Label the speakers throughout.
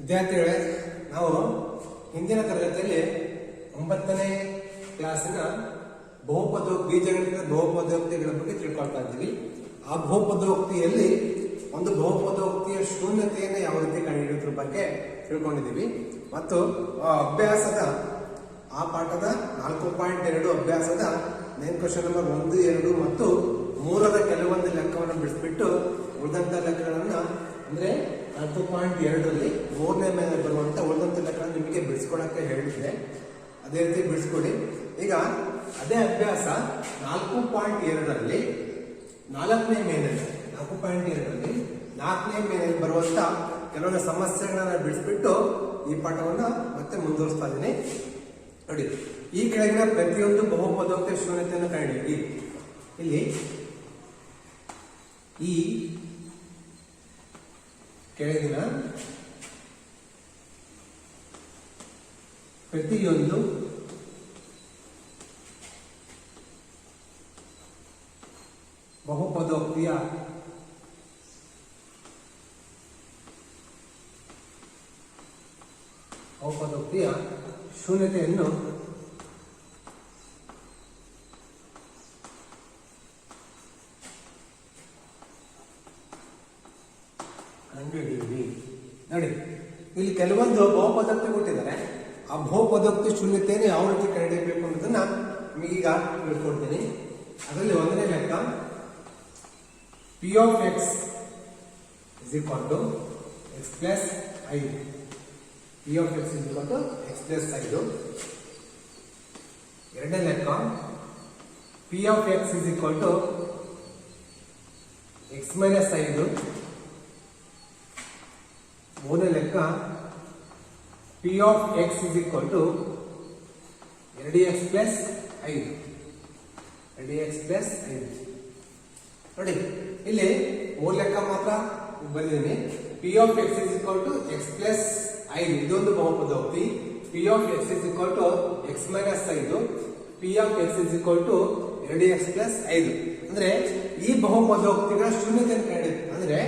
Speaker 1: ವಿದ್ಯಾರ್ಥಿಗಳೇ, ನಾವು ಹಿಂದಿನ ತರಗತಿಯಲ್ಲಿ 9ನೇ ಕ್ಲಾಸಿನ ಬೀಜಗಣಿತದ ಬಹುಪದೋಕ್ತಿಗಳ ಬಗ್ಗೆ ತಿಳ್ಕೊಳ್ತಾ ಇದ್ದೀವಿ. ಆ ಬಹುಪದೋಕ್ತಿಯಲ್ಲಿ ಒಂದು ಬಹುಪದೋಕ್ತಿಯ ಶೂನ್ಯತೆಯನ್ನು ಯಾವ ರೀತಿ ಕಂಡುಹಿಡಿಯೋದ್ರ ಬಗ್ಗೆ ತಿಳ್ಕೊಂಡಿದ್ದೀವಿ. ಮತ್ತು ಆ ಪಾಠದ 4.2 ಅಭ್ಯಾಸದ ಮೇನ್ ಕ್ವಶನ್ ನಂಬರ್ 1, 2 ಮತ್ತು 3ರ ಕೆಲವೊಂದು ಲೆಕ್ಕವನ್ನು ಬಿಡಿಸ್ಬಿಟ್ಟು ಉಳಿದಂತ ಲೆಕ್ಕಗಳನ್ನ ಅಂದ್ರೆ 4.2ರಲ್ಲಿ 3ನೇ ಮೇಲೆ ಬರುವಂತ ಉಳಿದಂತ ಲೆಕ್ಕಗಳನ್ನು ನಿಮಗೆ ಬಿಡಿಸ್ಕೊಳಕ್ಕೆ ಹೇಳಿದ್ದೆ. ಅದೇ ರೀತಿ ಬಿಡಿಸ್ಕೊಡಿ. ಈಗ ಅದೇ ಅಭ್ಯಾಸ 4.2ರಲ್ಲಿ 4ನೇ ಮೇನಲ್ಲಿ 4ನೇ ಮೇನಲ್ಲಿ ಬರುವಂತ ಕೆಲವೊಂದು ಸಮಸ್ಯೆಗಳನ್ನ ಬಿಡಿಸ್ಬಿಟ್ಟು ಈ ಪಾಠವನ್ನ ಮತ್ತೆ ಮುಂದುವರಿಸ್ತಾ ಇದ್ದೀನಿ. ನೋಡಿ, ಈ ಕೆಳಗಿನ ಪ್ರತಿಯೊಂದು ಬಹುಪದೋಕ್ತಿಯ ಶೂನ್ಯತೆಯನ್ನು ಕಂಡುಹಿಡಿಯಿರಿ. ಇಲ್ಲಿ ಈ ಕೆಳಗಿನ ಪ್ರತಿಯೊಂದು ಬಹುಪದೋಕ್ತಿಯ ಶೂನ್ಯತೆಯನ್ನು ಕಂಡುಹಿಡಿಯಿರಿ. ನೋಡಿ, ಇಲ್ಲಿ ಕೆಲವೊಂದು ಬಹುಪದೋಕ್ತಿ ಕೊಟ್ಟಿದ್ದಾರೆ. ಆ ಬಹುಪದೋಕ್ತಿ ಶೂನ್ಯತೆಯನ್ನು ಯಾವ ರೀತಿ ಕಂಡುಹಿಡಿಯಬೇಕು ಅನ್ನೋದನ್ನ ನಿಮಗೀಗ ಹೇಳ್ಕೊಡ್ತೀನಿ. ಅದರಲ್ಲಿ 1ನೇ ಲೆಕ್ಕ p of x is equal to x plus 5. p of x is equal to x plus 5. 2ನೇ ಲೆಕ್ಕ p of x is equal to x minus 5. 3ನೇ ಲೆಕ್ಕ p of x is equal to 2x plus 5. 2x plus 5. ನೋಡಿ, ಇಲ್ಲಿ 3 ಲೆಕ್ಕ ಮಾತ್ರ ಬಂದಿದ್ದೀನಿ. p of x is equal to x plus 5 ಇದೊಂದು ಬಹುಪದೋಕ್ತಿ. p of x is equal to x minus 5. p of x is equal to 2x plus 5. ಅಂದ್ರೆ ಈ ಬಹುಪದೋಕ್ತಿಗಳ ಶೂನ್ಯತೆಯನ್ನು ಕಂಡಿದೆ. ಅಂದ್ರೆ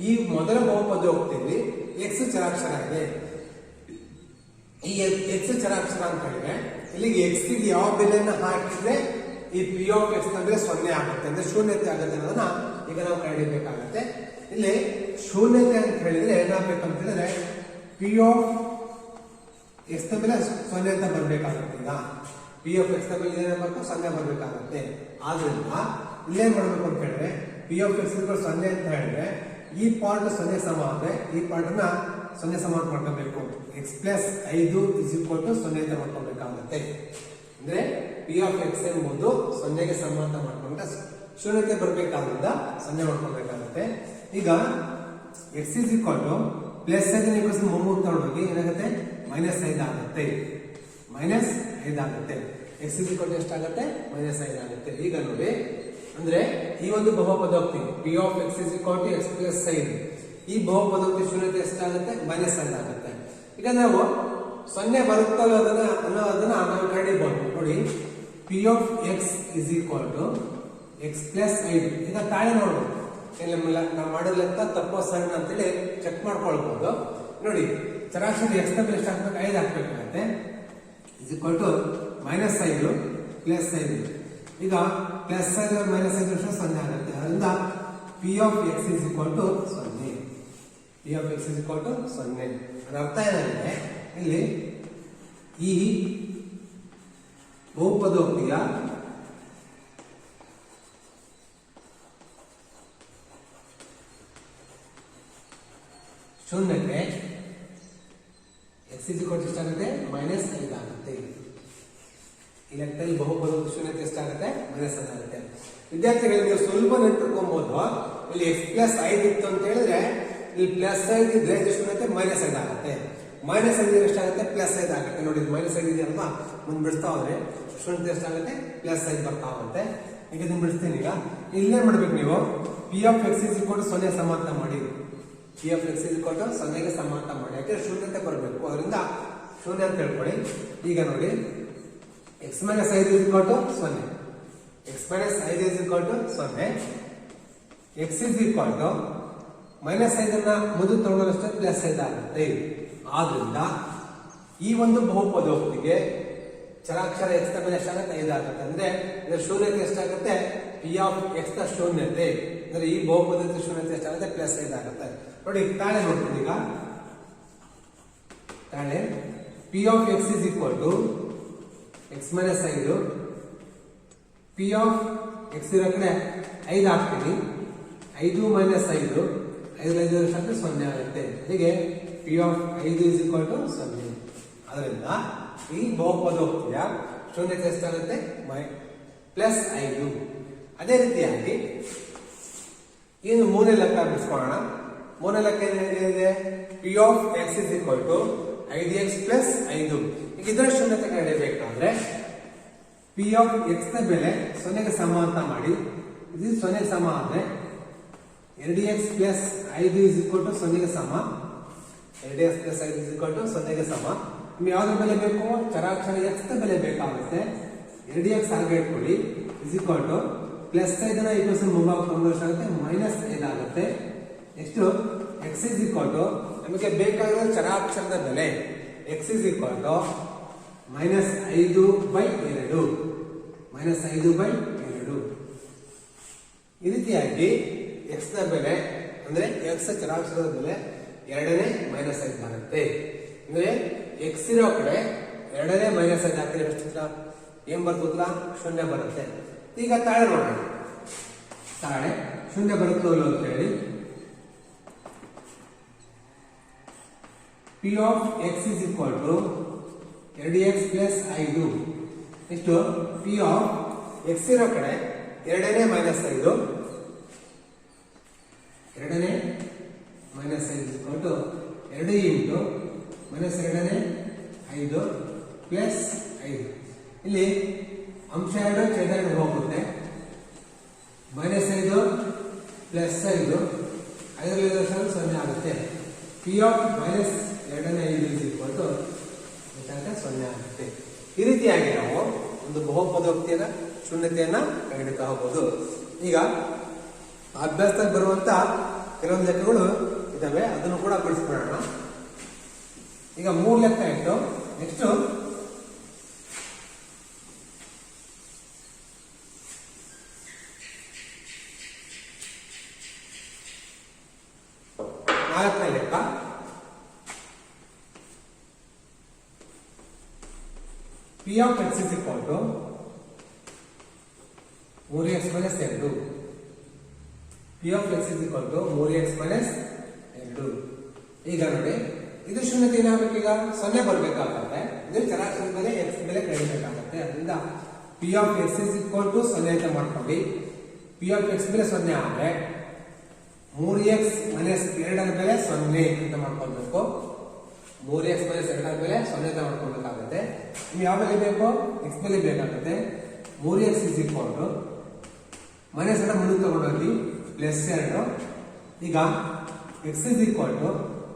Speaker 1: ಈ ಮೊದಲ ಬಹುಪದೋಕ್ತಿಯಲ್ಲಿ x ಚರಾಕ್ಷರ ಇದೆ. ಈ x ಚರಾಕ್ಷರ ಅಂತ ಹೇಳಿದ್ರೆ ಇಲ್ಲಿಗೆ x ಗೆ ಯಾವ ಬೆಲೆಯನ್ನು ಹಾಕಿದ್ರೆ ಈ p of x ನ ಬೆಲೆ 0 ಆಗುತ್ತೆ, ಅಂದ್ರೆ ಶೂನ್ಯತೆ ಆಗುತ್ತೆ ಅನ್ನೋದನ್ನ ಈಗ ನಾವು ಕಂಡುಹಿಡಿಯಬೇಕಾಗುತ್ತೆ. ಇಲ್ಲಿ ಶೂನ್ಯತೆ ಅಂತ ಹೇಳಿದ್ರೆ ಏನಾಗಬೇಕಂತ ಹೇಳಿದ್ರೆ p of x ನ ಬೆಲೆ 0 ಅಂತ ಬರ್ಬೇಕಾಗುತ್ತೆ. ಈಗ p of x ನ ಬೆಲೆ ಏನಾಗಬೇಕು, 0 ಬರ್ಬೇಕಾಗುತ್ತೆ. ಆದ್ರಿಂದ ಇಲ್ಲೇನ್ ಮಾಡ್ಬೇಕು ಅಂತ ಹೇಳಿದ್ರೆ p of x 0 ಅಂತ ಹೇಳಿದ್ರೆ ಈ ಪಾರ್ಟ್ 0 ಸಮ ಆದ್ರೆ ಈ ಪಾರ್ಟ್ ನ 0 ಸಮ ಮಾಡ್ಕೋಬೇಕು. x plus 5 is equal to 0 ಅಂತ ಮಾಡ್ಕೋಬೇಕಾಗುತ್ತೆ. ಅಂದ್ರೆ p of x ಎಂಬುದು 0ಗೆ ಸಮ ಅಂತ ಮಾಡ್ಕೊಂಡ್ರೆ ಶೂನ್ಯತೆ ಬರಬೇಕಾದ್ರಿಂದ 0 ಮಾಡ್ಕೋಬೇಕಾಗುತ್ತೆ. ಈಗ x is equal to plus 5 ನ ಮೊಮ್ಮು ತಗೊಂಡೋಗಿ ಏನಾಗುತ್ತೆ, -5 ಆಗುತ್ತೆ. -5 ಆಗುತ್ತೆ. x is equal to ಎಷ್ಟಾಗುತ್ತೆ, -5 ಆಗುತ್ತೆ. ಈಗ ನೋಡಿ, ಅಂದ್ರೆ ಈ ಒಂದು ಬಹುಪದೋಕ್ತಿ p of x is equal to x plus 5 ಈ ಬಹುಪದೋಕ್ತಿ ಶೂನ್ಯತೆ ಎಷ್ಟಾಗುತ್ತೆ, -5 ಆಗುತ್ತೆ. ಈಗ ನಾವು 0 ಬರುತ್ತಲ್ಲ ಅನ್ನೋದನ್ನ ನಾವು ಕಂಡುಹಿಡಿಯಬಹುದು. ನೋಡಿ, p of x is equal to x plus 5. ಈಗ ತಾಳೆ ನೋಡ್ಬೋದು, ನಾವು ಮಾಡೋದ್ಲೆಂತ ತಪ್ಪೋ ಸಣ್ಣ ಅಂತೇಳಿ ಚೆಕ್ ಮಾಡ್ಕೊಳ್ಬಹುದು. ನೋಡಿ, ಚರಾಕ್ಷರ x ನ ಬೆಲೆ ಎಷ್ಟಾಗಬೇಕು, 5 ಹಾಕ್ಬೇಕಾಗತ್ತೆ. is equal to -5 plus 5. ಈಗ ಪ್ಲಸ್ 5 -5 0 ಆಗುತ್ತೆ. ಅದರಿಂದ p of x is equal to 0. p of x is equal to 0. ಅದರ ಅರ್ಥ ಏನಂದ್ರೆ ಇಲ್ಲಿ ಈ ಬಹುಪದೋಕ್ತಿಯ ಶೂನ್ಯತೆ x is equal to ಎಷ್ಟಾಗುತ್ತೆ, -5 ಆಗುತ್ತೆ. ಈ ಲೆಕ್ಕದಲ್ಲಿ ಬಹುಪದೋಕ್ತಿ ಶೂನ್ಯತೆ ಎಷ್ಟಾಗುತ್ತೆ, -5 ಆಗುತ್ತೆ. ವಿದ್ಯಾರ್ಥಿಗಳಿಗೆ ನೀವು ಸ್ವಲ್ಪ ನೆನಪಿಟ್ಕೊಬಹುದು. ಇಲ್ಲಿ x plus 5 ಇತ್ತು ಅಂತ ಹೇಳಿದ್ರೆ ಇಲ್ಲಿ ಪ್ಲಸ್ 5 ಇದ್ರೆ ಶೂನ್ಯತೆ -5 ಆಗುತ್ತೆ. -5 ಎಷ್ಟಾಗುತ್ತೆ, +5 ಆಗುತ್ತೆ. ನೋಡಿ, -5 ಇದೆ ಅಲ್ವಾ, ಮುಂದೆ ಬಿಡಿಸ್ತಾ ಹೋದ್ರೆ ಶೂನ್ಯತೆ ಎಷ್ಟಾಗುತ್ತೆ, +5 ಬರ್ತಾ ಹೋಗುತ್ತೆ. ಈಗ ಇದನ್ನ ಬಿಡಿಸ್ತೀನಿ. ಈಗ ಇಲ್ಲೇ ಮಾಡ್ಬೇಕು ನೀವು p of x is equal to 0 ಸಮ ಅಂತ ಮಾಡಿ. p of x is equal to 0ಗೆ ಸಮ ಅಂತ ಮಾಡಿ. ಯಾಕೆ ಶೂನ್ಯತೆ ಬರಬೇಕು, ಅದರಿಂದ ಶೂನ್ಯ ಅಂತ ಹೇಳ್ಕೊಳ್ಳಿ. ಈಗ ನೋಡಿ, x minus 5 is equal to 0. x minus 5 is equal to 0. x is equal to -5 ಮುಂದೆ ತಗೊಂಡಷ್ಟೇ +5 ಆಗುತ್ತೆ. ಆದ್ರಿಂದ ಈ ಒಂದು ಬಹುಪದೋಕ್ತಿಗೆ ಚರಾಕ್ಷರ x ನ ಬೆಲೆ ಎಷ್ಟಾಗುತ್ತೆ 5 ಆಗುತ್ತೆ. ಅಂದ್ರೆ ಇದರ ಶೂನ್ಯತೆ ಎಷ್ಟಾಗುತ್ತೆ p ಆಫ್ x ನ ಶೂನ್ಯತೆ ಅಂದ್ರೆ ಈ ಬಹುಪದದ ಶೂನ್ಯತೆ ಎಷ್ಟಾಗುತ್ತೆ +5 ಆಗುತ್ತೆ. ನೋಡಿ ತಾಳೆ ನೋಡ್ತೀನಿ ಈಗ ತಾಳೆ p of x is equal to x minus 5 p of x ಇರೋ ಕಡೆ 5 ಹಾಕ್ತೀನಿ 5 minus 5 5 ಎಷ್ಟು 0 ಆಗುತ್ತೆ. ಹೀಗೆ p of 5 is equal to 0. ಅದರಿಂದ ಈ ಬಹುಪದೋಕ್ತಿಯ ಶೂನ್ಯತೆ ಎಷ್ಟಾಗುತ್ತೆ +5. ಅದೇ ರೀತಿಯಾಗಿ ಇನ್ನು ಮೂರನೇ ಲೆಕ್ಕ ಬಿಡಿಸ್ಕೊಳ್ಳೋಣ. ಮೂರನೇ ಲೆಕ್ಕ ಏನಿದೆ p of x is equal to 5x plus 5. ಈಗ ಇದರ ಶೂನ್ಯತೆ ಕಂಡುಹಿಡಿಯಬೇಕಾದ್ರೆ p ಆಫ್ x ನ ಬೆಲೆ 0ಗೆ ಸಮ ಅಂತ ಮಾಡಿ ಇದು 0ಗೆ ಸಮ ಆದ್ರೆ 2x plus 5 is equal to 0ಗೆ ಸಮ 2x plus 5 is equal to 0ಗೆ ಸಮ. ನಿಮ್ಗೆ ಯಾವ್ದ್ರ ಬೆಲೆ ಬೇಕು ಚರಾಕ್ಷರ x ನ ಬೆಲೆ ಬೇಕಾಗುತ್ತೆ 2x ಹಾಗೆ ಇಟ್ಕೊಳ್ಳಿ is equal to +5 ನ ಈಕ್ವೇಷನ್ ಮುಂಭಾಗ ಆಗುತ್ತೆ -5 ಆಗುತ್ತೆ. Next x is equal to ನಮಗೆ ಬೇಕಾಗಿರೋ ಚರಾಕ್ಷರದ ಬೆಲೆ x is equal to -5/2 -5/2. ಈ ರೀತಿಯಾಗಿ x ನ ಬೆಲೆ ಅಂದ್ರೆ x ಚರಾಕ್ಷರದ ಬೆಲೆ 2ನೇ -5 ಆಗುತ್ತೆ. ಅಂದ್ರೆ x ಇರೋ ಕಡೆ 2ನೇ -5 ಹಾಕಿದ್ರೆ ಎಷ್ಟು ಏನ್ ಬರ್ತದ ಶೂನ್ಯ ಬರುತ್ತೆ. ಈಗ ತಾಳೆ ನೋಡೋಣ ತಾಳೆ ಶೂನ್ಯ ಬರುತ್ತೋ ಇಲ್ಲೋ ಅಂತ ಹೇಳಿ p of x is equal to 2x plus 5 ಎಷ್ಟು p ಆಫ್ x ಇರೋ ಕಡೆ 2ನೇ -5 2ನೇ -5 is equal to 2 into -2ನೇ 5 plus 5. ಇಲ್ಲಿ ಅಂಶ 2 ಛೇದ 2 ಹೋಗುತ್ತೆ -5 plus 5 5ರಲ್ಲಿ 0 ಆಗುತ್ತೆ. p ಆಫ್ -2ನೇ 5 is equal to 0 ಆಗುತ್ತೆ. ಈ ರೀತಿಯಾಗಿ ನಾವು ಒಂದು ಬಹುಪದೋಕ್ತಿಯ ಶೂನ್ಯತೆಯನ್ನ ಕಂಡುಹಿಡಿತಾ ಹೋಗಬಹುದು. ಈಗ ಅಭ್ಯಾಸದಲ್ಲಿ ಬರುವಂತ ಕೆಲವೊಂದು ಲೆಕ್ಕಗಳು ಇದಾವೆ ಅದನ್ನು ಕೂಡ ಬಿಡಿಸ್ಕೊಳ್ಳೋಣ. ಈಗ 3 ಲೆಕ್ಕ ಇಟ್ಟು ನೆಕ್ಸ್ಟ್ 4ನೇ ಲೆಕ್ಕ p of x is equal to 3x minus 2. p of x is equal to 3x minus 2. ಈಗ ನೋಡಿ ಇದು ಶೂನ್ಯತೆ ಏನಾಗಬೇಕು ಈಗ 0 ಬರಬೇಕಾಗುತ್ತೆ. ಇದು ಚರಾಕ್ಷರ ಬೆಲೆ x ಬೆಲೆ ಕಡಿಮೆಬೇಕಾಗುತ್ತೆ. ಅದರಿಂದ p of x is equal to 0 ಅಂತ ಮಾಡ್ಕೊಳ್ಳಿ. p ಆಫ್ x ಬೆಲೆ 0 ಆದ್ರೆ 3x minus 2 ರ ಬೆಲೆ 0 ಅಂತ ಮಾಡ್ಕೊಳ್ಬೇಕು. 3x minus 2 ರ ಬೆಲೆ 0 ಅಂತ ಮಾಡ್ಕೊಳ್ಬೇಕಾಗುತ್ತೆ. ನಿಮ್ಗೆ ಯಾವ ಬೆಲೆ ಬೇಕು x ಬೆಲೆ ಬೇಕಾಗುತ್ತೆ. 3x is equal to -2 ಮುಂದೆ ತಗೊಂಡೋಗಿ +2. ಈಗ x is equal to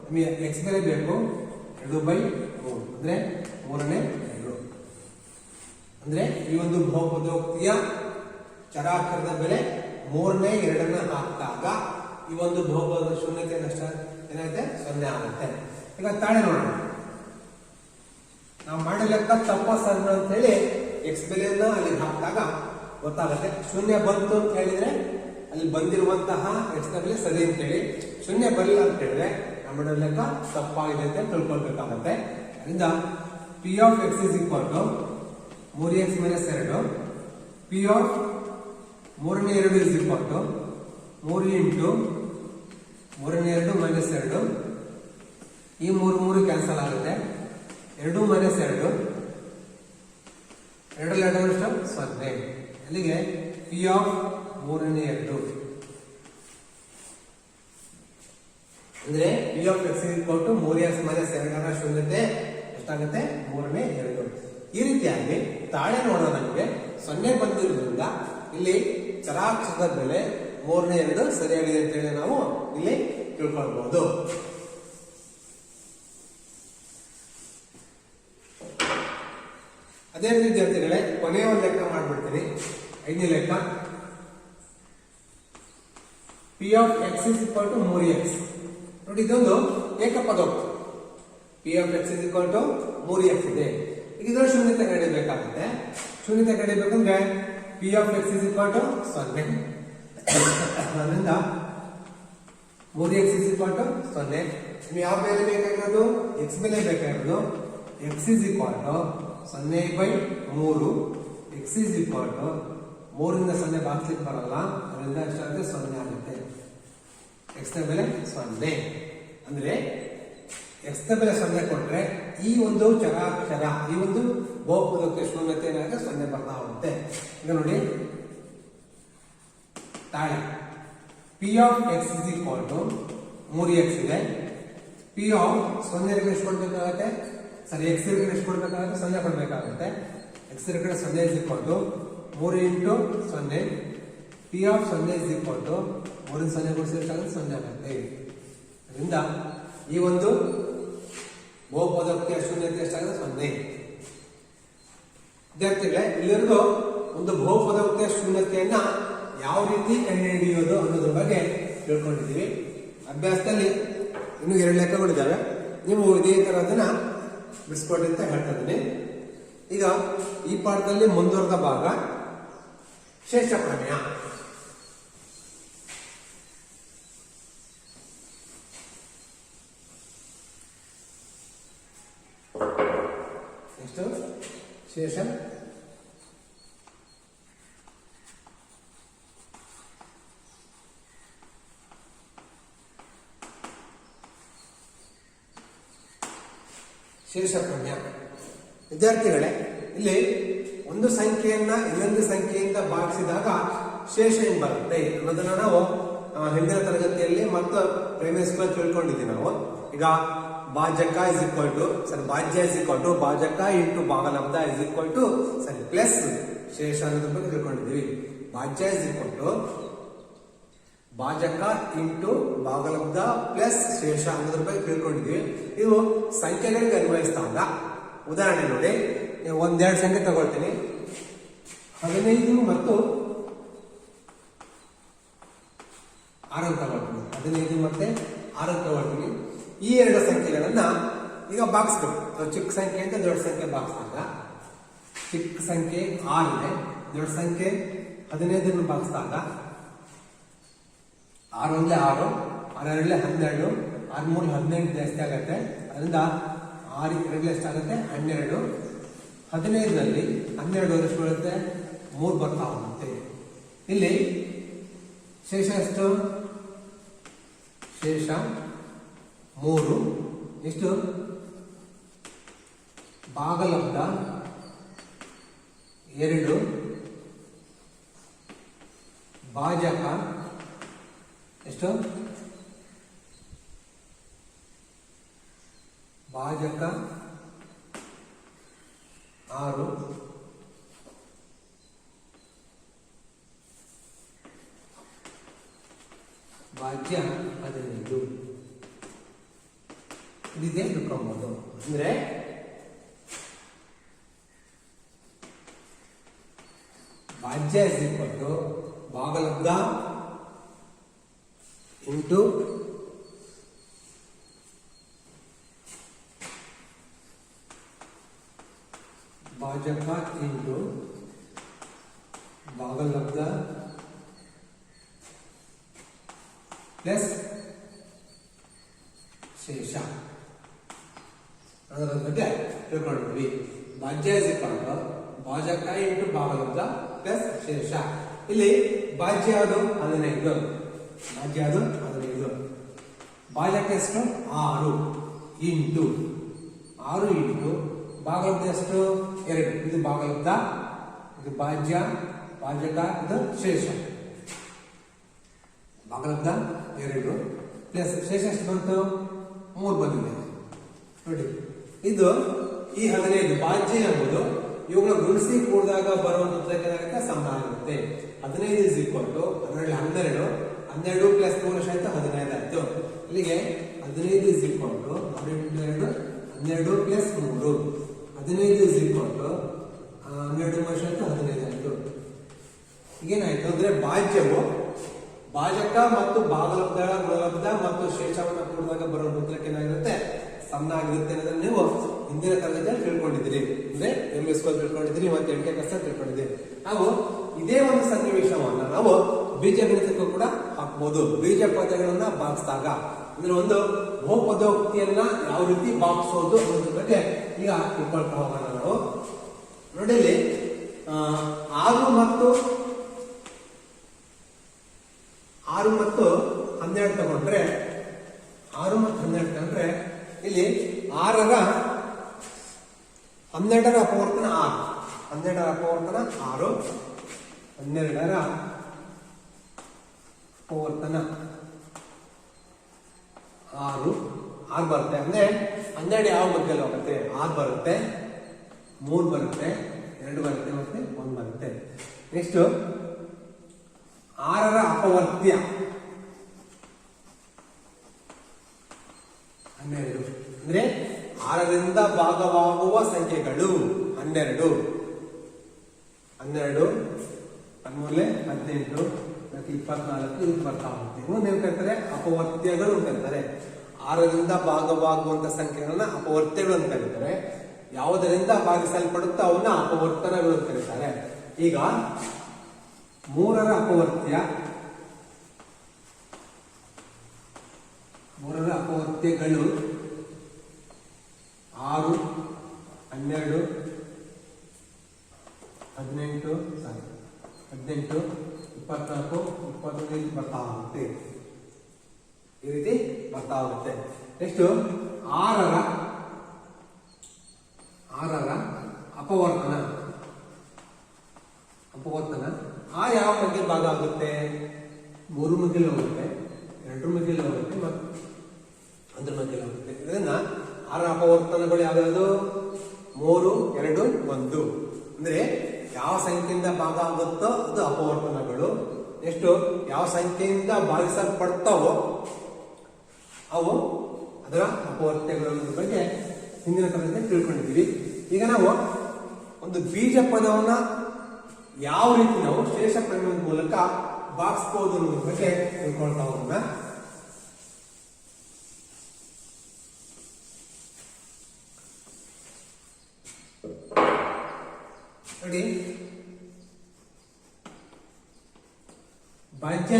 Speaker 1: ನಿಮಗೆ x ಬೆಲೆ ಬೇಕು 2/3 ಅಂದ್ರೆ 3ನೇ 2. ಅಂದ್ರೆ ಈ ಒಂದು ಬಹುಪದೋಕ್ತಿಯ ಚರಾಕ್ಷರದ ಬೆಲೆ 3ನೇ 2ನ್ನ ಹಾಕಿದಾಗ ಈ ಒಂದು ಬಹುಪದದ ಶೂನ್ಯತೆ ನಷ್ಟ ಏನಾಗುತ್ತೆ 0 ಆಗುತ್ತೆ. ಈಗ ತಾಳೆ ನೋಡೋಣ. ನಾವು ಮಾಡೋ ಲೆಕ್ಕ ತಪ್ಪ ಸಣ್ಣ ಅಂತ ಹೇಳಿ x ಬೆಲೆಯನ್ನ ಅಲ್ಲಿ ಹಾಕಿದಾಗ ಗೊತ್ತಾಗುತ್ತೆ. ಶೂನ್ಯ ಬಂತು ಅಂತ ಹೇಳಿದ್ರೆ ಅಲ್ಲಿ ಬಂದಿರುವಂತಹ x ನ ಬೆಲೆ ಸರಿ ಅಂತ ಹೇಳಿ, ಶೂನ್ಯ ಬರಲಿಲ್ಲ ಅಂತ ಹೇಳಿದ್ರೆ ನಮ್ಮ ಲೆಕ್ಕ ತಪ್ಪಾಗಿದೆ ಅಂತ ತಿಳ್ಕೊಳ್ಬೇಕಾಗುತ್ತೆ. ಅದರಿಂದ p of x is equal to 3x minus 2. p of 3ನೇ 2 is equal to 3 into 3ನೇ 2 minus 2. ಈ 3 ಕ್ಯಾನ್ಸಲ್ ಆಗುತ್ತೆ. 2 minus 2 2 0. ಅಲ್ಲಿಗೆ p ಆಫ್ 3ನೇ 2 ಅಂದ್ರೆ p of x is equal to 3x minus 2 ರ ಶೂನ್ಯತೆ ಎಷ್ಟಾಗುತ್ತೆ 3ನೇ 2. ಈ ರೀತಿಯಾಗಿ ತಾಳೆ ನೋಡೋಣ. ನಮಗೆ 0 ಬಂದಿರೋದ್ರಿಂದ ಇಲ್ಲಿ ಚರಾಕ್ಷರದ ಬೆಲೆ 3ನೇ 2 ಸರಿಯಾಗಿದೆ ಅಂತ ಹೇಳಿ ನಾವು ಇಲ್ಲಿ ತಿಳ್ಕೊಳ್ಬಹುದು. ಅದೇ ರೀತಿ ವಿದ್ಯಾರ್ಥಿಗಳೇ ಕೊನೆಯ ಒಂದು ಲೆಕ್ಕ ಮಾಡ್ಬಿಡ್ತೀನಿ. 5ನೇ ಲೆಕ್ಕ p of x is equal to 3x. ನೋಡಿ ಇದೊಂದು ಏಕಪದೋಕ್ತಿ. P of X is equal to 3x ಇದೆ. ಈಗ ಇದರ ಶೂನ್ಯತೆ ಕಂಡುಹಿಡಿಯಬೇಕಾಗುತ್ತೆ. ಶೂನ್ಯತೆ ಕಂಡುಹಿಡಿಯಬೇಕಂದ್ರೆ P of X is equal to 0. ಅದರಿಂದ 3x ಇಸ್ ಈಕ್ವಲ್ ಟು 0. ನಿಮಗೆ ಯಾವ ಬೆಲೆ ಬೇಕಾಗಿರೋದು? ಎಕ್ಸ್ ಬೆಲೆ ಬೇಕಾಗಿರೋದು. X is equal to 0/3. X is equal to 3ರಿಂದ 0 ಭಾಗಿಸ್ಲಿಕ್ಕೆ ಬರಲ್ಲ, ಅದರಿಂದ ಎಷ್ಟಾಗುತ್ತೆ? 0 ಆಗುತ್ತೆ. ಎಕ್ಸ್ ನ ಬೆಲೆ 0. ಅಂದ್ರೆ ಎಕ್ಸ್ ನ ಬೆಲೆ 0 ಕೊಟ್ರೆ ಈ ಒಂದು ಚರಾಕ್ಷರ, ಈ ಒಂದು ಬಹುಪದಕ್ಕೆ ಶೂನ್ಯತೆ ಏನಾಗುತ್ತೆ? 0 ಬರ್ತಾ ಹೋಗುತ್ತೆ. ಈಗ ನೋಡಿ ತಾಳೆ P of X is equal to 3x ಇದೆ. ಪಿ ಆಫ್ 0 ಎಷ್ಟು ಕೊಡ್ಬೇಕಾಗುತ್ತೆ? ಸರಿ, ಎಕ್ಸ್ ಕಡೆ ಎಷ್ಟು ಕೊಡ್ಬೇಕಾಗುತ್ತೆ? 0 ಕೊಡ್ಬೇಕಾಗುತ್ತೆ. ಎಕ್ಸ್ ಕಡೆ 0 is equal to 3 into 0. P of 0 is equal to 3 0 ಗುಣಿಸಿದಾಗ 0 ಆಗುತ್ತೆ. ಅದರಿಂದ ಈ ಒಂದು ಬಹುಪದಕ್ಕೆ ಶೂನ್ಯತೆ ಎಷ್ಟಾಗುತ್ತೆ? 0. ವಿದ್ಯಾರ್ಥಿಗಳೇ, ಇಲ್ಲಿರೋದು ಒಂದು ಬಹುಪದಕ್ಕೆ ಶೂನ್ಯತೆಯನ್ನ ಯಾವ ರೀತಿ ಕಂಡುಹಿಡಿಯೋದು ಅನ್ನೋದ್ರ ಬಗ್ಗೆ ತಿಳ್ಕೊಂಡಿದ್ದೀವಿ. ಅಭ್ಯಾಸದಲ್ಲಿ ಇನ್ನು 2 ಲೆಕ್ಕಗಳಿದ್ದಾವೆ. ನೀವು ಇದೇ ತರದನ್ನ ಬಿಡಿಸ್ಕೊಡಿ ಅಂತ ಹೇಳ್ತಾ ಇದ್ದೀನಿ. ಈಗ ಈ ಪಾಠದಲ್ಲಿ ಮುಂದುವರೆದ ಭಾಗ ಶೇಷ ಪ್ರಮೇಯ. ನೆಕ್ಸ್ಟ್ ಶೇಷ ಶೇಷ ಪ್ರಮೇಯ. ವಿದ್ಯಾರ್ಥಿಗಳೇ, ಇಲ್ಲಿ ಒಂದು ಸಂಖ್ಯೆಯನ್ನ ಇನ್ನೊಂದು ಸಂಖ್ಯೆಯಿಂದ ಭಾಗಿಸಿದಾಗ ಶೇಷ ಹೆಂಗ್ ಬರುತ್ತೆ ಅನ್ನೋದನ್ನ ನಾವು ಹಿಂದಿನ ತರಗತಿಯಲ್ಲಿ ಮತ್ತು ಪ್ರೈಮರಿ ಸ್ಕೂಲ್ ತಿಳ್ಕೊಂಡಿದ್ದೀವಿ. ನಾವು ಈಗ ಭಾಜಕ ಇಸ್ ಈಕ್ವಲ್ ಟು ಭಾಜ್ಯ ಇಸ್ ಈಕ್ವಲ್ ಟು ಭಾಜಕ ಇಂಟು ಭಾಗಲಬ್ಧ ಇಸ್ ಈಕ್ವಲ್ ಟು ಪ್ಲಸ್ ಶೇಷ ಅನ್ನೋದ್ರ ಬಗ್ಗೆ ತಿಳ್ಕೊಂಡಿದ್ದೀವಿ. ಭಾಜ್ಯ ಇಸ್ ಈಕ್ವಲ್ ಟು ಭಾಜಕ ಇಂಟು ಭಾಗಲಬ್ಧ ಪ್ಲಸ್ ಶೇಷ ಅನ್ನೋದ್ರ ಬಗ್ಗೆ ತಿಳ್ಕೊಂಡಿದ್ದೀವಿ. ಇದು ಸಂಖ್ಯೆಗಳಿಗೆ ಅನ್ವಯಿಸಿದಾಗ ಉದಾಹರಣೆ ನೋಡಿ, 1-2 ಸಂಖ್ಯೆ ತಗೊಳ್ತೀನಿ. 15 ಮತ್ತು 6 ತಗೊಳ್ತೀನಿ. 15 ಮತ್ತೆ 6 ತಗೊಳ್ತೀನಿ. ಈ 2 ಸಂಖ್ಯೆಗಳನ್ನ ಈಗ ಭಾಗಿಸ್ಬೇಕು. ಚಿಕ್ಕ ಸಂಖ್ಯೆಯಿಂದ ದೊಡ್ಡ ಸಂಖ್ಯೆ ಭಾಗಿಸಿದಾಗ ಚಿಕ್ಕ ಸಂಖ್ಯೆ 6 ಇದೆ, ದೊಡ್ಡ ಸಂಖ್ಯೆ 15 ಭಾಗಿಸಿದಾಗ 6 1 6, 6 2 12, 6 3 18 ಜಾಸ್ತಿ ಆಗುತ್ತೆ. ಅದರಿಂದ 6 2 ಎಷ್ಟಾಗುತ್ತೆ? 12. 15ರಲ್ಲಿ 12 ಎಷ್ಟು ಬರುತ್ತೆ? 3 ಬರ್ತಾ ಹೋಗುತ್ತೆ. ಇಲ್ಲಿ ಶೇಷ ಎಷ್ಟು? ಶೇಷ 3. ಎಷ್ಟು? ಭಾಗಲಬ್ಧ 2, ಭಾಜಕ ಎಷ್ಟು? ಭಾಜಕ 6, ಭಾಜ್ಯ 15. ಇದಿದೆ ತಿಳ್ಕೊಬಹುದು. ಅಂದ್ರೆ ಭಾಜ್ಯ ಇಸ್ ಈಕ್ವಲ್ ಟು ಭಾಗಲಬ್ಧ ಇಂಟು ಭಾಜಕ ಇಂಟು ಭಾಗಲಬ್ಧ ಪ್ಲಸ್ ಶೇಷ ಅದರ ಬಗ್ಗೆ ತಿಳ್ಕೊಂಡಿದ್ವಿ. ಭಾಜ್ಯ ಇಸ್ ಈಕ್ವಲ್ ಟು ಭಾಜಕ ಇಂಟು ಭಾಗಲಬ್ಧ ಪ್ಲಸ್ ಶೇಷ. ಇಲ್ಲಿ ಭಾಜ್ಯ ಅದು 15, ಭಾಜ್ಯ ಅದು 15, ಭಾಜಕ ಎಷ್ಟು? 6 ಇಂಟು 6 ಇಂಟು ಭಾಗಲಬ್ಧ ಎಷ್ಟು? 2. ಇದು ಭಾಗಲಬ್ಧ, ಇದು ಭಾಜ್ಯ, ಭಾಜಕ, ಇದು ಶೇಷ. ಭಾಗಲಬ್ಧ 2 ಪ್ಲಸ್ ಶೇಷ ಎಷ್ಟು ಬಂತು? 3 ಬಂದಿದೆ ನೋಡಿ. ಇದು ಈ 15 ಭಾಜ್ಯ ಎಂಬುದು ಇವುಗಳ ಗುಣಿಸಿ ಕೂಡಿದಾಗ ಬರುವಂತ ಸಮ ಆಗುತ್ತೆ. 15 ಇಸ್ ಈಕ್ವಲ್ ಟು 12 ಪ್ಲಸ್ 3 ಎಷ್ಟು? 15 ಆಯ್ತು. ಇಲ್ಲಿಗೆ 15 is equal to 12 plus 3. 15 is equal to 12 ಎಷ್ಟು? 15 ಆಯ್ತು. ಈಗೇನಾಯ್ತು ಅಂದ್ರೆ ಭಾಜ್ಯವು ಭಾಜಕ ಮತ್ತು ಭಾಗಲಬ್ಧ, ಗುಣಲಬ್ಧ ಮತ್ತು ಶೇಷವನ್ನು ಕೂಡಿದಾಗ ಬರುವ ಸೂತ್ರಕ್ಕೆ ಏನಾಗಿರುತ್ತೆ? ಸಮನಾಗಿರುತ್ತೆ ಅನ್ನೋದನ್ನ ನೀವು ಹಿಂದಿನ ತರಗತಿಯಲ್ಲಿ ತಿಳ್ಕೊಂಡಿದ್ದೀರಿ. ಅಂದ್ರೆ MS ಸ್ಕ್ವೇರ್ ತಿಳ್ಕೊಂಡಿದ್ದೀರಿ ಮತ್ತೆ 8 ಕಸ ತಿಳ್ಕೊಂಡಿದ್ದೀರಿ. ನಾವು ಇದೇ ಒಂದು ಸನ್ನಿವೇಶವನ್ನ ನಾವು ಬೀಜಗಣಿತಕ್ಕೂ ಕೂಡ ಹಾಕ್ಬಹುದು. ಬೀಜ ಪದಗಳನ್ನ ಬಾಗಿಸಿದಾಗ ಅಂದ್ರೆ ಒಂದು ಬಹುಪದೋಕ್ತಿಯನ್ನ ಯಾವ ರೀತಿ ಬಾಗಿಸೋದು ಅನ್ನೋದ್ರ ಬಗ್ಗೆ ಈಗ ತಿಳ್ಕೊಳ್ತಾ ಹೋಗೋಣ ನಾವು. ನೋಡಿ ಇಲ್ಲಿ 6 ಮತ್ತು 12 ತಗೊಂಡ್ರೆ 6 ಮತ್ತು 12 ತಗೊಂಡ್ರೆ ಇಲ್ಲಿ 6ರ 12ರ ಅಪವರ್ತನ 6, 12ರ ಅಪವರ್ತನ 6, 12ರ ಅಪವರ್ತನ 6 ಬರುತ್ತೆ. ಅಂದ್ರೆ 12 ಯಾವ ಮಧ್ಯದಲ್ಲಿ ಹೋಗುತ್ತೆ? 6 ಬರುತ್ತೆ, 3 ಬರುತ್ತೆ, 2 ಬರುತ್ತೆ ಮತ್ತೆ 1 ಬರುತ್ತೆ. ನೆಕ್ಸ್ಟ್ 6ರ ಅಪವರ್ತ್ಯ 12. ಅಂದ್ರೆ 6ರಿಂದ ಭಾಗವಾಗುವ ಸಂಖ್ಯೆಗಳು 12, 12, 18 ಮತ್ತೆ 24 ಇದು ಬರ್ತಾ ಹೋಗುತ್ತೆ. ಇನ್ನೊಂದು ಕರೀತಾರೆ ಅಪವರ್ತ್ಯಗಳು ಅಂತ ಕರೀತಾರೆ. 6ರಿಂದ ಭಾಗವಾಗುವಂತ ಸಂಖ್ಯೆಗಳನ್ನ ಅಪವರ್ತ್ಯಗಳು ಅಂತ ಕರೀತಾರೆ. ಯಾವುದರಿಂದ ಭಾಗಿಸಲ್ಪಡುತ್ತೋ ಅವನ್ನ ಅಪವರ್ತನಗಳು ಅಂತ ಕರೀತಾರೆ. ಈಗ 3ರ ಅಪವರ್ತ್ಯ, 3ರ ಅಪವರ್ತ್ಯಗಳು 6, 12, 18, 24, 25 ಬರ್ತಾ ಹೋಗುತ್ತೆ. ಈ ರೀತಿ ಬರ್ತಾ ಹೋಗುತ್ತೆ. ನೆಕ್ಸ್ಟ್ 6ರ ಅಪವರ್ತನ, ಯಾವ ಮಧ್ಯೆ ಭಾಗ ಆಗುತ್ತೆ? 3 ಮಧ್ಯದಲ್ಲಿ ಹೋಗುತ್ತೆ, 2 ಮಧ್ಯದಲ್ಲಿ ಹೋಗುತ್ತೆ ಮತ್ತು 1 ಮಧ್ಯದಲ್ಲಿ ಹೋಗುತ್ತೆ. ಇದನ್ನ 6ರ ಅಪವರ್ತನಗಳು ಯಾವ್ಯಾವುದು? 3, 2, 1. ಅಂದ್ರೆ ಯಾವ ಸಂಖ್ಯೆಯಿಂದ ಭಾಗ ಆಗುತ್ತೋ ಅದು ಅಪವರ್ತನಗಳು. ಎಷ್ಟು ಯಾವ ಸಂಖ್ಯೆಯಿಂದ ಭಾಗಿಸಲ್ಪಡ್ತಾವೋ ಅವು ಅದರ ಅಪವರ್ತ್ಯಗಳ ಬಗ್ಗೆ ಹಿಂದಿನ ತರಗತಿಯಲ್ಲಿ ತಿಳ್ಕೊಂಡಿದ್ದೀವಿ. ಈಗ ನಾವು ಒಂದು ಬೀಜ ಪದವನ್ನ ಯಾವ ರೀತಿ ನಾವು ಶೇಷ ಪ್ರಮೇಯದ ಮೂಲಕ ಭಾಗಿಸಬಹುದು ಅನ್ನೋದ್ರ ಬಗ್ಗೆ ತಿಳ್ಕೊಳ್ತಾ ಹೋಗೋಣ. ನೋಡಿ, ಭಾಜ್ಯ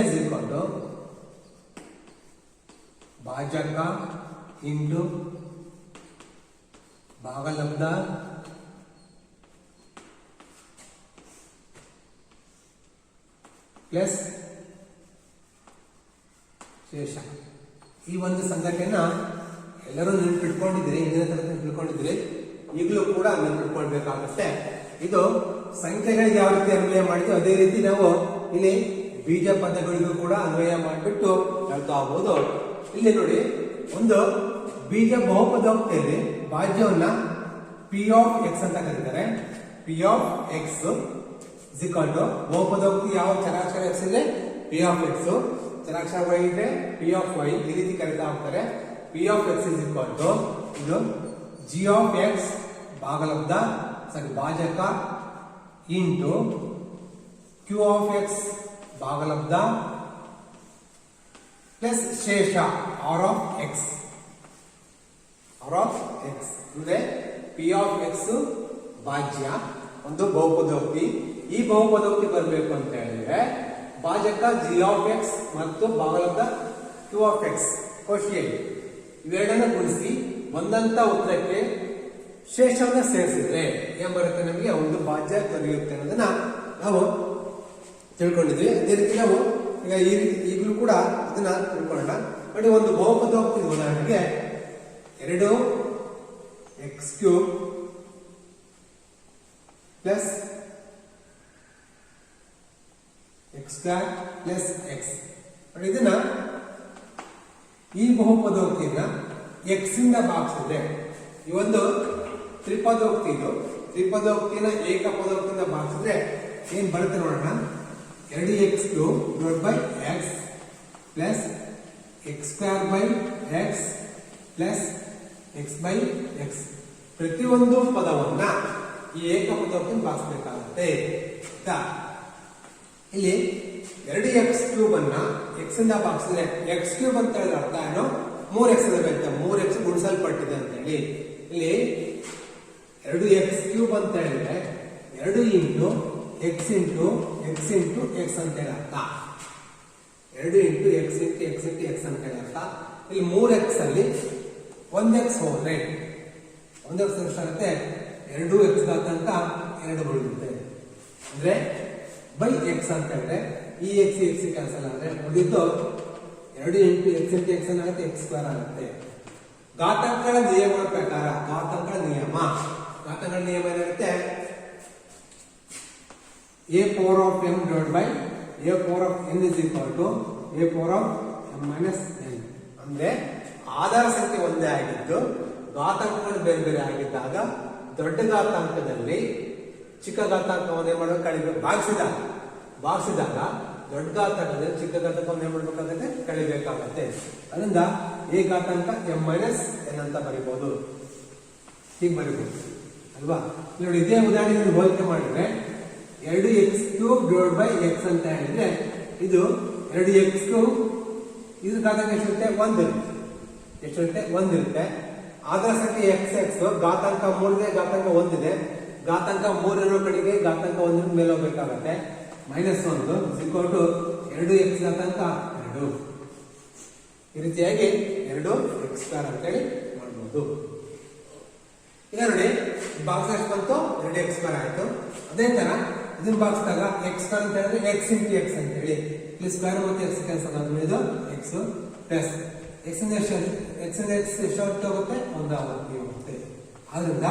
Speaker 1: ಭಾಜಕ ಇಂಟು ಭಾಗಲಬ್ಧ ಪ್ಲಸ್ ಶೇಷ. ಈ ಒಂದು ಸಂಗತಿಯನ್ನ ಎಲ್ಲರೂ ನೆನಪಿಟ್ಕೊಂಡಿದ್ದೀರಿ, ಹಿಂದಿನ ತರಗತಿ ತಿಳ್ಕೊಂಡಿದ್ದೀರಿ. ಈಗಲೂ ಕೂಡ ನೆನಪಿಟ್ಕೊಳ್ಬೇಕಾಗುತ್ತೆ. ಇದು ಸಂಖ್ಯೆಗಳಿಗೆ ಯಾವ ರೀತಿ ಅನ್ವಯ ಮಾಡಿದ್ವಿ ಅದೇ ರೀತಿ ನಾವು ಇಲ್ಲಿ ಬೀಜ ಪದಗಳಿಗೂ ಕೂಡ ಅನ್ವಯ ಮಾಡಿಬಿಟ್ಟು ಹೇಳ್ತಾ ಹೋಗ್ಬೋದು. ಇಲ್ಲಿ ನೋಡಿ, ಒಂದು ಬೀಜ ಬಹುಪದೋಕ್ತಿಯಲ್ಲಿ ಭಾಜ್ಯವನ್ನ P(x) ಅಂತ ಕರೀತಾರೆ. P(x) ಬಹುಪದೋಕ್ತಿ ಯಾವ ಚರಾಕ್ಷರ x ಇದೆ? P(x), ಚರಾಕ್ಷರ y ಇದೆ P(y), ಈ ರೀತಿ ಕರೀತಾ ಹೋಗ್ತಾರೆ. P(x) ಇದು G(x) ಭಾಗಲಬ್ಧ ಭಾಜಕ ಇಂಟು Q(x) ಭಾಗಲಬ್ಧ ಪ್ಲಸ್ ಶೇಷ R(x). ಅಂದ್ರೆ P(x) ಭಾಜ್ಯ ಒಂದು ಬಹುಪದೋಕ್ತಿ. ಈ ಬಹುಪದೋಕ್ತಿ ಬರಬೇಕು ಅಂತ ಹೇಳಿದ್ರೆ ಭಾಜಕ G(x) ಮತ್ತು ಭಾಗಲಬ್ಧ Q(x) ಕೋಶಿಯಲ್ಲಿ ಇವೆರಡನ್ನ ಗುಣಿಸಿ ಬಂದಂತ ಉತ್ತರಕ್ಕೆ ಶೇಷವನ್ನ ಸೇರಿಸಿದ್ರೆ ಏನ್ ಬರುತ್ತೆ? ನಮಗೆ ಒಂದು ಭಾಜ್ಯ ದೊರೆಯುತ್ತೆ ಅನ್ನೋದನ್ನ ನಾವು ತಿಳ್ಕೊಂಡಿದ್ವಿ. ಅದೇ ರೀತಿ ನಾವು ಈಗ ಈ ರೀತಿ ಈಗಲೂ ಕೂಡ ಇದನ್ನ ತಿಳ್ಕೊಳ್ಳೋಣ. ನೋಡಿ, ಒಂದು ಬಹುಪದೋಕ್ತಿ ಉದಾಹರಣೆಗೆ 2x³ plus x² plus x. ನೋಡಿ, ಇದನ್ನ ಈ ಬಹುಪದೋಕ್ತಿಯನ್ನ x ಇಂದ ಭಾಗಿಸಿದ್ರೆ ಈ ಒಂದು ತ್ರಿಪದೋಕ್ತಿ, ಇದು ತ್ರಿಪದೋಕ್ತಿನ ಏಕಪದೋಕ್ತಿಯಿಂದ ಭಾಗಿಸಿದ್ರೆ ಏನ್ ಬರುತ್ತೆ ನೋಡೋಣ. 2x³ x plus x² x plus x/x. ಪ್ರತಿಯೊಂದು ಪದವನ್ನ ಈ ಏಕಪದೋಕ್ತಿಯಿಂದ ಭಾಗಿಸಬೇಕಾಗುತ್ತೆ. ಇಲ್ಲಿ 2x³ ಅನ್ನ x ಇಂದ ಭಾಗಿಸಿದ್ರೆ x³ ಅಂತ ಹೇಳಿದ್ರೆ ಅರ್ಥ ಏನು? 3x ಬೇಕು, 3x ಗುಣಿಸಲ್ಪಟ್ಟಿದೆ ಅಂತ ಹೇಳಿ ಇಲ್ಲಿ 2x³ ಅಂತ ಹೇಳಿದ್ರೆ 2 into x into x into x ಅಂತ ಹೇಳಿ ಅರ್ಥ. 2 into x into x into x ಅಂತ ಹೇಳಿ ಅರ್ಥ. ಇಲ್ಲಿ 3x ಅಲ್ಲಿ 1x ಹೋದ್ರೆ 1x ಎಷ್ಟಾಗುತ್ತೆ? 2x ಘಾತಾಂಕ 2 ಉಳಿಯುತ್ತೆ. ಅಂದ್ರೆ ಬೈ x ಅಂತ ಹೇಳಿದ್ರೆ ಈ x ಕ್ಯಾನ್ಸಲ್ ಆದ್ರೆ ಉಳಿದು 2 ಇಂಟು x ಇಂಟು x ಏನಾಗುತ್ತೆ? x² ಆಗುತ್ತೆ. ಘಾತಾಂಕಗಳ ನಿಯಮಗಳ ಪ್ರಕಾರ ಘಾತಾಂಕಗಳ ನಿಯಮ ಏನಾಗುತ್ತೆ? a power of m divided by a power of n is equal to a power of m minus n. ಅಂದ್ರೆ ಆಧಾರ ಸಂಖ್ಯೆ ಒಂದೇ ಆಗಿದ್ದು ಘಾತಾಂಕಗಳು ಬೇರೆ ಬೇರೆ ಆಗಿದ್ದಾಗ ದೊಡ್ಡ ಘಾತಾಂಕದಲ್ಲಿ ಚಿಕ್ಕ ಘಾತಾಂಕವನ್ನು ಏನ್ ಮಾಡಬೇಕು? ಕಳಿಬೇಕು. ಭಾಗಿಸಿದಾಗ ದೊಡ್ಡ ಘಾತಾಂಕದಲ್ಲಿ ಚಿಕ್ಕ ಘಾತಾಂಕವನ್ನು ಏನ್ ಮಾಡಬೇಕಾಗುತ್ತೆ? ಕಳಿಬೇಕಾಗತ್ತೆ. ಅದರಿಂದ a ಘಾತಾಂಕ m ಮೈನಸ್ n ಅಂತ ಬರೀಬಹುದು. ಹೀಗೆ ಬರೀಬಹುದು ಅಲ್ವಾ? ನೋಡಿ, ಇದೇ ಉದಾಹರಣೆ ಹೋಲಿಕೆ ಮಾಡಿದ್ರೆ 2x³ ಡಿವೈಡ್ ಬೈ x ಅಂತ ಹೇಳಿದ್ರೆ ಇದು 2x³ ಇದ್ರ ಘಾತಾಂಕ ಎಷ್ಟಿರುತ್ತೆ? 1 ಎಷ್ಟಿರುತ್ತೆ? 1 ಇರುತ್ತೆ. ಆಧಾರ ಸಂಖ್ಯೆ x ಘಾತಾಂಕ 3 ಇದೆ, ಘಾತಾಂಕ 1 ಇದೆ. ಘಾತಾಂಕ 3 ಇರೋ ಕಡೆಗೆ ಘಾತಾಂಕ 1 ಮೇಲೆ ಹೋಗ್ಬೇಕಾಗತ್ತೆ. -1 2x ಘಾತಾಂಕ 2. ಈ ರೀತಿಯಾಗಿ 2x² ಅಂತೇಳಿ ಮಾಡಬಹುದು. ಈಗ ನೋಡಿ, ಬಾಕ್ಸ್ ಎಷ್ಟು ಬಂತು? 2x² ಆಯ್ತು. ಅದೇ ತರ ಇದನ್ನ ಬಾಕ್ಸ್ದಾಗ x² ಅಂತ ಹೇಳಿದ್ರೆ x ಇಂಟು x ಅಂತ ಹೇಳಿ ಇಲ್ಲಿ ಸ್ಕ್ವೇರ್ ಮತ್ತೆ x ಕ್ಯಾನ್ಸಲ್ ಆದ್ರೆ ಇದು x ಪ್ಲಸ್ x ಇಂದ x ಎಷ್ಟು ಹೋಗುತ್ತೆ? 1 ಆಗುತ್ತೆ. ಆದ್ರಿಂದ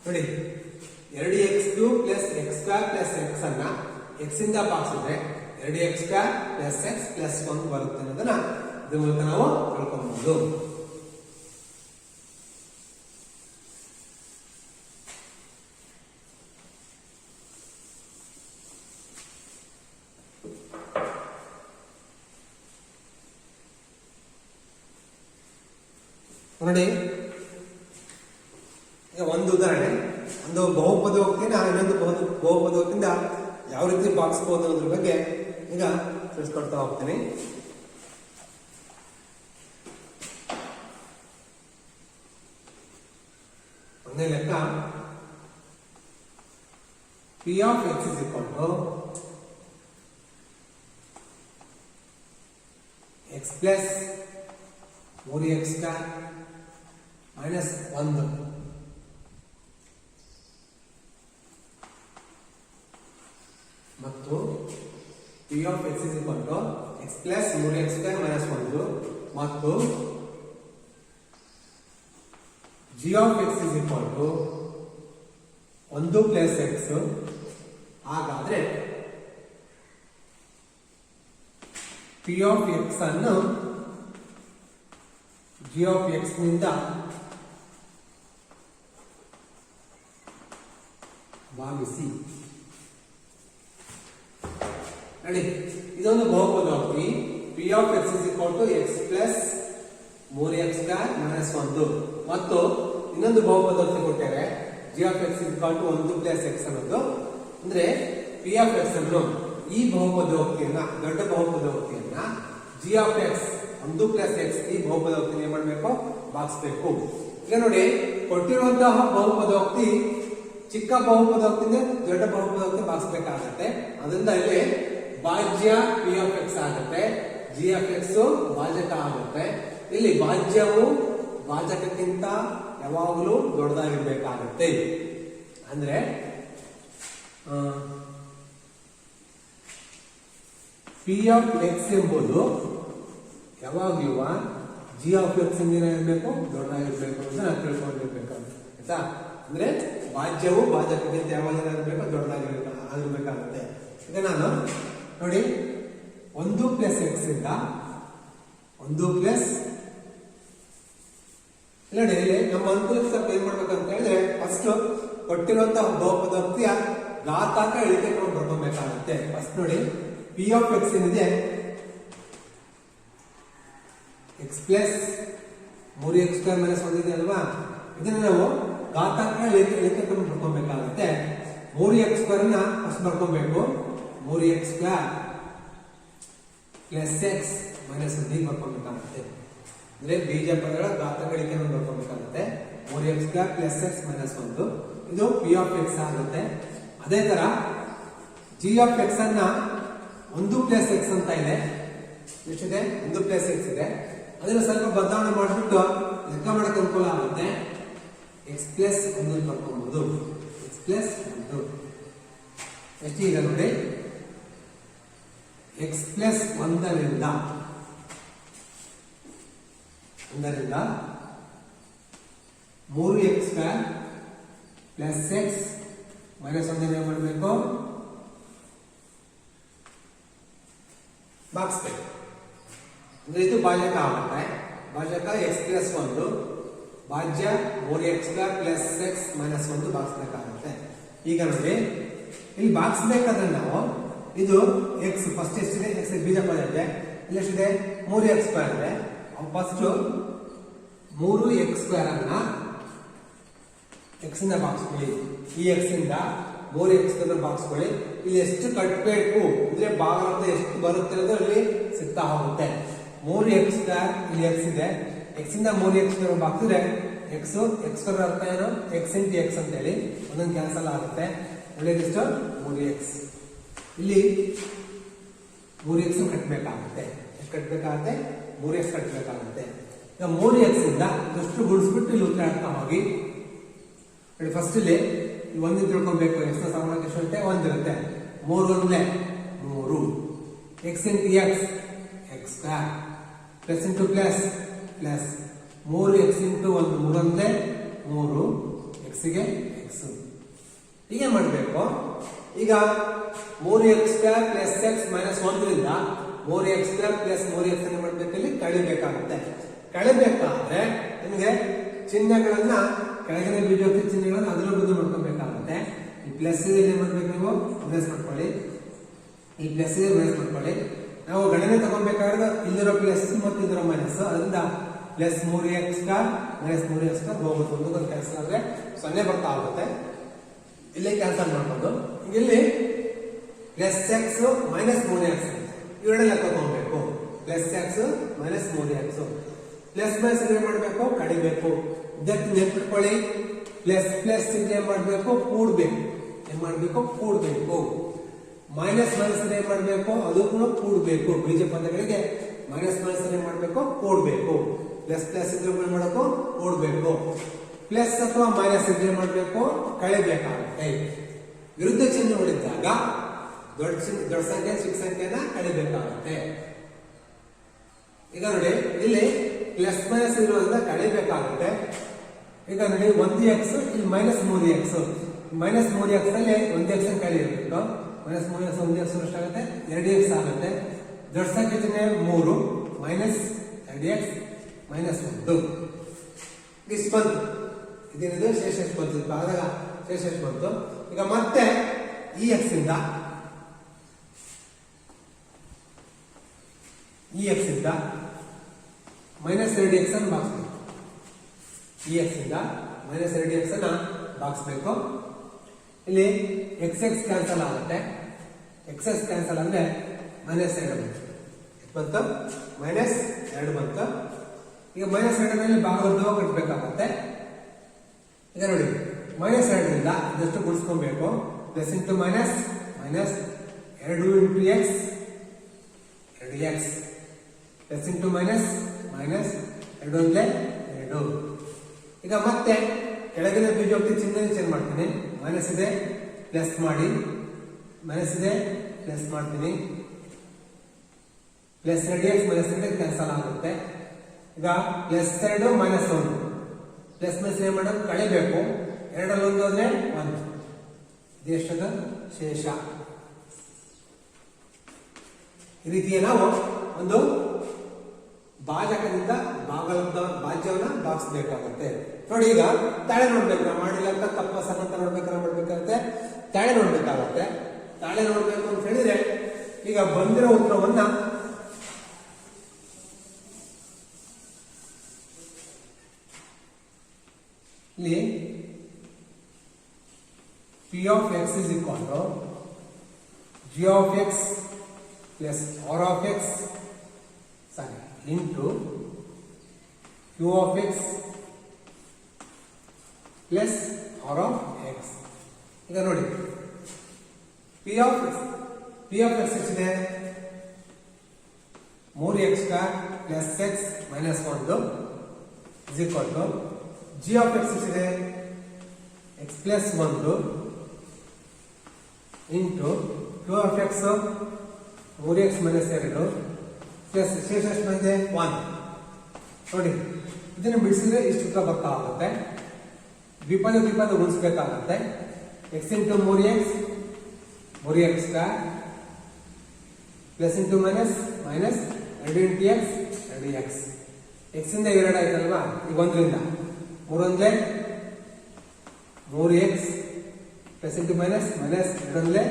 Speaker 1: ನೋಡಿ 2x³ plus x² plus x ಅನ್ನ x ಇಂದ ಬಾಗಿಸಿದ್ರೆ 2x² ಪ್ಲಸ್ x ಪ್ಲಸ್ 1 ಬರುತ್ತೆ ಅನ್ನೋದನ್ನ ಇದ್ರ ಮೂಲಕ ನಾವು ತಿಳ್ಕೊಬಹುದು. ನೋಡಿ, ಒಂದು ಉದಾಹರಣೆ, ಒಂದು ಬಹುಪದೋಕ್ತಿನ ಇನ್ನೊಂದು ಬಹುಪದೋಕ್ತಿಯಿಂದ ಯಾವ ರೀತಿ ಬಾಗಿಸಬಹುದು ಅನ್ನೋದ್ರ ಬಗ್ಗೆ ಈಗ ತಿಳಿಸ್ಕೊಡ್ತಾ ಹೋಗ್ತೀನಿ. ಒಂದೇ ಲೆಕ್ಕ p of x is equal to x plus 3x² minus 1 ಮತ್ತು p of x is equal to x plus 3x² minus 1 ಮತ್ತು g of x is equal to 1 plus x. ಹಾಗಾದ್ರೆ p of x ಅನ್ನು g of x ನಿಂದ ಭಾಗಿಸಿ. ನೋಡಿ, ಇದೊಂದು ಬಹುಪದೋಕ್ತಿ. p of x is equal to x plus 3x² minus 1 ಮತ್ತು ಇನ್ನೊಂದು ಬಹುಪದೋಕ್ತಿ ಕೊಟ್ಟರೆ g of x is equal to 1 plus x ಅನ್ನೋದು. ಅಂದ್ರೆ p of x ಅನ್ನು ಈ ಬಹುಪದೋಕ್ತಿಯನ್ನ, ದೊಡ್ಡ ಬಹುಪದೋಕ್ತಿಯನ್ನ g of x 1 plus x ಈ ಬಹುಪದೋಕ್ತಿನ ಏನ್ ಮಾಡಬೇಕು? ಭಾಗಿಸಬೇಕು. ಈಗ ನೋಡಿ, ಕೊಟ್ಟಿರುವಂತಹ ಬಹುಪದೋಕ್ತಿ ಚಿಕ್ಕ ಬಹುಪದೋಕ್ತಿಯಿಂದ ದೊಡ್ಡ ಬಹುಪದೋಕ್ತಿ ಭಾಗಿಸಬೇಕಾಗತ್ತೆ. ಅದರಿಂದ ಇಲ್ಲಿ ಭಾಜ್ಯ p of x ಆಗುತ್ತೆ, g of x ಭಾಜಕ ಆಗುತ್ತೆ. ಇಲ್ಲಿ ಭಾಜ್ಯವು ಭಾಜಕಕ್ಕಿಂತ ಯಾವಾಗಲೂ ದೊಡ್ಡದಾಗಿರ್ಬೇಕಾಗತ್ತೆ. ಅಂದ್ರೆ p of x ಎಂಬುದು ಯಾವಾಗಲೂ g of x ಇಂದ ಇರಬೇಕು, ದೊಡ್ಡದಾಗಿರ್ಬೇಕು ಅಂತ ನಾವು ತಿಳ್ಕೊಂಡಿರ್ಬೇಕು. ಆಯ್ತಾ? ಅಂದ್ರೆ ಭಾಜ್ಯವು ಭಾಜಕಕ್ಕಿಂತ ಯಾವಾಗ ಇರಬೇಕು? ದೊಡ್ಡದಾಗಿರ್ಬೇಕಾಗುತ್ತೆ. ಈಗ ನಾನು ನೋಡಿ 1 ಪ್ಲಸ್ x ಇಂದ 1 ಪ್ಲಸ್ ನೋಡಿ, ನಮ್ಮ ಅನುಕೂಲ ಸ್ವಲ್ಪ ಏನ್ ಮಾಡ್ಬೇಕಂತ ಹೇಳಿದ್ರೆ ಫಸ್ಟ್ ಕೊಟ್ಟಿರುವಂತಹ ಬಹುಪದೋಕ್ತಿಯ ಘಾತಾಂಕ ಇಳಿಕೆಕೊಂಡು ಬರ್ಕೊಬೇಕಾಗುತ್ತೆ. ಫಸ್ಟ್ ನೋಡಿ, p of x ಏನಿದೆ x ಪ್ಲಸ್ 3x² minus 1 ಇದೆ ಅಲ್ವಾ? ಇದನ್ನ ನಾವು ಘಾತಾಂಕ ಇಳಿಕೆಕೊಂಡು ಬರ್ಕೊಬೇಕಾಗುತ್ತೆ. 3x² ನ ಫಸ್ಟ್ ಬರ್ಕೊಬೇಕು. 3x² plus x minus 1 ಬರ್ಕೊಬೇಕಾಗುತ್ತೆ. ಅಂದ್ರೆ ಬೀಜ ಪದಗಳ ಘಾತಗಳಿಕೆಯನ್ನು ನೋಡ್ಕೋಬೇಕಾಗುತ್ತೆ. 3x square plus x minus 1 ಇದು p ಆಫ್ x ಆಗುತ್ತೆ. ಅದೇ ತರ g ಆಫ್ x ಅನ್ನ 1 ಪ್ಲಸ್ x ಅಂತ ಇದೆ. ಎಷ್ಟಿದೆ? 1 ಪ್ಲಸ್ x ಇದೆ. ಅದನ್ನ ಸ್ವಲ್ಪ ಬದಲಾವಣೆ ಮಾಡಿಬಿಟ್ಟು ಲೆಕ್ಕ ಮಾಡಕ್ಕೆ ಅನುಕೂಲ ಆಗುತ್ತೆ. x ಪ್ಲಸ್ 1 ಬರ್ಕೊಬಹುದು. x ಪ್ಲಸ್ 1 ಎಷ್ಟೀಗ ನೋಡಿ, x ಪ್ಲಸ್ 1ರಿಂದ 3x square plus x minus 1 ಏನ್ ಮಾಡಬೇಕು? ಭಾಗಿಸ್ಬೇಕು. ಅಂದ್ರೆ ಇದು ಭಾಜಕ ಆಗುತ್ತೆ. ಭಾಜಕ x ಪ್ಲಸ್ 1 ಭಾಜ್ಯ 3x square plus x minus 1 ಭಾಗಿಸ್ಬೇಕಾಗುತ್ತೆ. ಈಗ ನೋಡಿ ಇಲ್ಲಿ ಭಾಗಿಸ್ಬೇಕಾದ್ರೆ ನಾವು ಇದು x ಫಸ್ಟ್ ಎಷ್ಟಿದೆ? x ಬೀಜ ಪದ ಇದೆ. ಇಲ್ಲಿ ಎಷ್ಟಿದೆ? 3x ಸ್ಕ್ವೇರ್ ಇದೆ. ಫಸ್ಟ್ 3x ಸ್ಕ್ವೇರ್ ಅನ್ನ x ಇಂದ ಭಾಗಿಸ್ಕೊಳ್ಳಿ. ಈ x ಇಂದ 3x ಸ್ಕ್ವೇರ್ ಭಾಗಿಸ್ಕೊಳ್ಳಿ. ಇಲ್ಲಿ ಎಷ್ಟು ಕಟ್ಟಬೇಕು ಅಂದ್ರೆ ಭಾಗಲಬ್ಧ ಎಷ್ಟು ಬರುತ್ತೆ ಅನ್ನೋದ್ರಲ್ಲಿ ಸಿಗ್ತಾ ಹೋಗುತ್ತೆ. 3x ಸ್ಕ್ವೇರ್ ಇಲ್ಲಿ x ಇದೆ. x ಇಂದ 3x ಸ್ಕ್ವೇರ್ ಭಾಗಿಸಿದ್ರೆ x ಸ್ಕ್ವೇರ್ ಅರ್ಥ ಏನು? x ಇಂಟು x ಅಂತ ಹೇಳಿ ಒಂದೊಂದು ಕ್ಯಾನ್ಸಲ್ ಆಗುತ್ತೆ. ಉಳಿದಿಷ್ಟು 3x. ಇಲ್ಲಿ 3x ಕಟ್ಟಬೇಕಾಗುತ್ತೆ. ಎಷ್ಟು ಕಟ್ಟಬೇಕಾಗುತ್ತೆ? 3x ಕಟ್ಟಬೇಕಾಗುತ್ತೆ. ಈಗ 3x ಇಂದ ಎಷ್ಟು ಗುಣಿಸ್ಬಿಟ್ಟು ಇಲ್ಲಿ ಉತ್ತರ ಆಗ್ತಾ ಹೋಗಿ. ಫಸ್ಟ್ ಇಲ್ಲಿ 1 ತಿಳ್ಕೊಬೇಕು. x ನ ಸಮಾನ ಎಷ್ಟು ಇರುತ್ತೆ? 1 ಇರುತ್ತೆ. 3 1 3 x into x x square plus into plus plus 3x into 1 3 1 3 x ಗೆ x. ಹೀಗೆ ಮಾಡಬೇಕು. ಈಗ 3x square plus x minus 1 ರಿಂದ 3x ಸ್ಕ್ವೇರ್ ಪ್ಲಸ್ 3x ಅನ್ನು ಮಾಡಬೇಕಲ್ಲಿ ಕಳಿಬೇಕಾಗುತ್ತೆ. ಕಳಿಬೇಕಾದ್ರೆ ನಿಮಗೆ ಚಿಹ್ನೆಗಳನ್ನ ಕೆಳಗಿನ ಬೀಜೋಕ್ತಿ ಚಿಹ್ನೆಗಳನ್ನ ಅದರ ಬದಲು ಮಾಡ್ಕೊಬೇಕಾಗುತ್ತೆ. ಈ ಪ್ಲಸ್ ಇದೆ ಏನ್ ಮಾಡ್ಬೇಕು? ನೀವು ಮೈನಸ್ ಮಾಡ್ಕೊಳ್ಳಿ. ಈ ಪ್ಲಸ್ ಇದೆ ಮೈನಸ್ ಮಾಡ್ಕೊಳ್ಳಿ. ನಾವು ಗಣನೆ ತಗೊಬೇಕಾದ್ರೆ ಇಲ್ಲಿರೋ ಪ್ಲಸ್ ಮತ್ತು ಇದರ ಮೈನಸ್, ಅದರಿಂದ plus 3x square minus 3x square ಹೋಗುತ್ತೆ. ಒಂದು ಕ್ಯಾನ್ಸಲ್ ಆದ್ರೆ 0 ಬರ್ತಾ ಹೋಗುತ್ತೆ. ಇಲ್ಲಿ ಕ್ಯಾನ್ಸಲ್ ಮಾಡ್ಬೋದು. ಇಲ್ಲಿ ಪ್ಲಸ್ x ಮೈನಸ್ 3x ಇವೆರಡು ಲೆಕ್ಕ ತಗೋಬೇಕು. Plus x minus 3x plus minus ಏನ್ ಮಾಡಬೇಕು? ಕಡಿಬೇಕು. ಇದಕ್ಕೆ ನೆನ್ಪಿಟ್ಕೊಳ್ಳಿ, ಪ್ಲಸ್ ಪ್ಲಸ್ ಏನ್ ಮಾಡಬೇಕು? ಕೂಡ್ಬೇಕು. ಏನ್ ಮಾಡಬೇಕು? ಕೂಡ್ಬೇಕು. ಮೈನಸ್ ಮೈನಸ್ ಏನ್ ಮಾಡಬೇಕು? ಅದು ಕೂಡ ಕೂಡ್ಬೇಕು. ಬೀಜ ಪದಗಳಿಗೆ ಮೈನಸ್ ಮೈನಸ್ ಏನ್ ಮಾಡಬೇಕು? ಕೂಡ್ಬೇಕು. ಪ್ಲಸ್ ಪ್ಲಸ್ ಇದ್ರೆ ಏನ್ ಮಾಡಬೇಕು? ಕೂಡ್ಬೇಕು. ಪ್ಲಸ್ ಅಥವಾ ಮೈನಸ್ ಇದ್ರೆ ಮಾಡಬೇಕು? ಕಳಿಬೇಕಾಗುತ್ತೆ. ವಿರುದ್ಧ ಚಿಹ್ನೆ ಹೊಡಿದಾಗ ದೊಡ್ಡ ಸಂಖ್ಯೆ ಚಿಕ್ಕ ಸಂಖ್ಯೆನ ಕಳಿಬೇಕಾಗುತ್ತೆ. ಈಗ ನೋಡಿ ಇಲ್ಲಿ ಪ್ಲಸ್ ಮೈನಸ್ ಇರೋದ್ರಿಂದ ಕಳಿಬೇಕಾಗುತ್ತೆ. ಈಗ ನೋಡಿ 1x ಇಲ್ಲಿ ಮೈನಸ್ 3x ಮೈನಸ್ 3x ಅಲ್ಲಿ 1x ಕಳಿಬೇಕು. ಮೈನಸ್ 3x 1x ಎಷ್ಟಾಗುತ್ತೆ? 2x ಆಗುತ್ತೆ. ದೊಡ್ಡ ಸಂಖ್ಯೆ ಚಿಹ್ನೆ 3 ಮೈನಸ್ 2x ಮೈನಸ್ 1 ಇಷ್ಟು ಬಂತು. ಇದೇನಿದೆ? ಶೇಷ ಎಷ್ಟು ಬಂತು? ಆದಾಗ ಶೇಷ ಎಷ್ಟು ಬಂತು? ಈಗ ಮತ್ತೆ ಈ x ಇಂದ ಮೈನಸ್ 2x ಅನ್ನು ಭಾಗಿಸ್ಬೇಕು. ಈ x ಇಂದ ಮೈನಸ್ 2x ಅನ್ನ ಭಾಗಿಸ್ಬೇಕು. ಇಲ್ಲಿ xx ಕ್ಯಾನ್ಸಲ್ ಆಗುತ್ತೆ. xx ಕ್ಯಾನ್ಸಲ್ ಅಂದ್ರೆ ಮೈನಸ್ 2 ಬಂತು. ಮೈನಸ್ 2 ಬಂತು. ಈಗ ಮೈನಸ್ 2 ಮೇಲೆ ಭಾಗಲಬ್ಧ ಕಟ್ಟಬೇಕಾಗುತ್ತೆ. ಈಗ ನೋಡಿ ಮೈನಸ್ 2 ರಿಂದ ಇದಷ್ಟು ಗುಣಿಸ್ಕೊಬೇಕು. Plus into minus minus 2 into x 2x plus into minus minus 2 2. ಈಗ ಮತ್ತೆ ಕೆಳಗಿನ ಬೀಜೋಕ್ತಿ ಚಿಹ್ನೆ ಚೇಂಜ್ ಮಾಡ್ತೀನಿ. ಮೈನಸ್ ಇದೆ ಪ್ಲಸ್ ಮಾಡಿ, ಮೈನಸ್ ಇದೆ ಪ್ಲಸ್ ಮಾಡ್ತೀನಿ. ಪ್ಲಸ್ 2x ಮೈನಸ್ 2 ಕ್ಯಾನ್ಸಲ್ ಆಗುತ್ತೆ. ಈಗ ಪ್ಲಸ್ 2 ಮೈನಸ್ 1 ಪ್ಲಸ್ ಮೈನಸ್ ಏನ್ ಮಾಡೋದು? ಕಳಿಬೇಕು. 2 ಅಲ್ಲಿ 1 ಹೋದ್ರೆ 1. ದೇಶದ ಶೇಷ. ಈ ರೀತಿಯ ನಾವು ಒಂದು ಭಾಜಕದಿಂದ ಭಾಗಲಬ್ಧ ಭಾಜ್ಯವನ್ನ ಭಾಗಿಸಬೇಕಾಗುತ್ತೆ. ನೋಡಿ ಈಗ ತಾಳೆ ನೋಡ್ಬೇಕು. ನಾವು ಮಾಡಿಲ್ಲ ಅಂತ ತಪ್ಪ ಸಣ್ಣಂತ ನೋಡ್ಬೇಕಾಗುತ್ತೆ. ತಾಳೆ ನೋಡ್ಬೇಕಾಗತ್ತೆ. ತಾಳೆ ನೋಡ್ಬೇಕು ಅಂತ ಹೇಳಿದ್ರೆ ಈಗ ಬಂದಿರೋ ಉತ್ತರವನ್ನ ಇಲ್ಲಿ p of x is equal to g of x plus r of x into Q of X plus R of X. ಈಗ ನೋಡಿ ಪಿ ಆಫ್ ಎಕ್ಸ್ ಎಷ್ಟಿದೆ 3x² plus X minus 1 is equal to G of X ಎಷ್ಟಿದೆ x plus 1 into Q of X 3x minus 2 plus ಶೇಷ ಎಷ್ಟು ಬಂದಿದೆ 1. ನೋಡಿ ಇದನ್ನು ಬಿಡಿಸಿದ್ರೆ ಇಷ್ಟು ಉತ್ತರ ಬರ್ತಾ ಆಗುತ್ತೆ. ದ್ವಿಪದ ಗುಣಿಸಬೇಕಾಗುತ್ತೆ. x into 3x² plus into minus 2 into X 2x. X ಇಂದ 2 ಆಯ್ತಲ್ವಾ, ಈಗ 1ರಿಂದ 3 3x plus into minus 2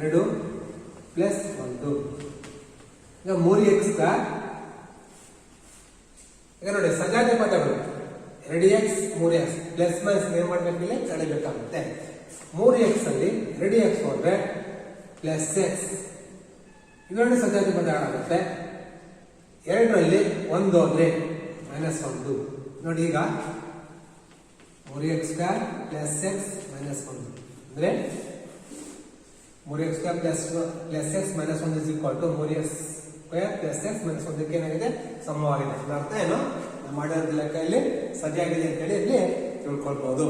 Speaker 1: 2 plus 1. ಈಗ 3x². ಈಗ ನೋಡಿ ಸಜಾತಿ ಪದಗಳು 2x 3x ಪ್ಲಸ್ ಮೈನಸ್ ಏನ್ ಮಾಡ್ಬೇಕು, ಇಲ್ಲಿ ಕಳಿಬೇಕಾಗುತ್ತೆ. 3x ಅಲ್ಲಿ 2x ಹೋದ್ರೆ ಪ್ಲಸ್ ಎಕ್ಸ್, ಇವೆರಡು ಸಜಾತಿ ಪದಗಳಾಗುತ್ತೆ. 2ರಲ್ಲಿ 1 ಹೋದ್ರೆ ಮೈನಸ್ 1. ನೋಡಿ ಈಗ 3x² ಪ್ಲಸ್ ಎಕ್ಸ್ ಮೈನಸ್ 1 ಅಂದ್ರೆ 3x² plus X minus 1 is equal to 3x² plus X minus 1 ಏನಾಗಿದೆ, ಸಮವಾಗಿದೆ. ಅರ್ಥ ಏನು, ಮಾಡಿರೋ ಲೆಕ್ಕ ಇಲ್ಲಿ ಸರಿಯಾಗಿದೆ ಅಂತೇಳಿ ಇಲ್ಲಿ ತಿಳ್ಕೊಳ್ಬಹುದು.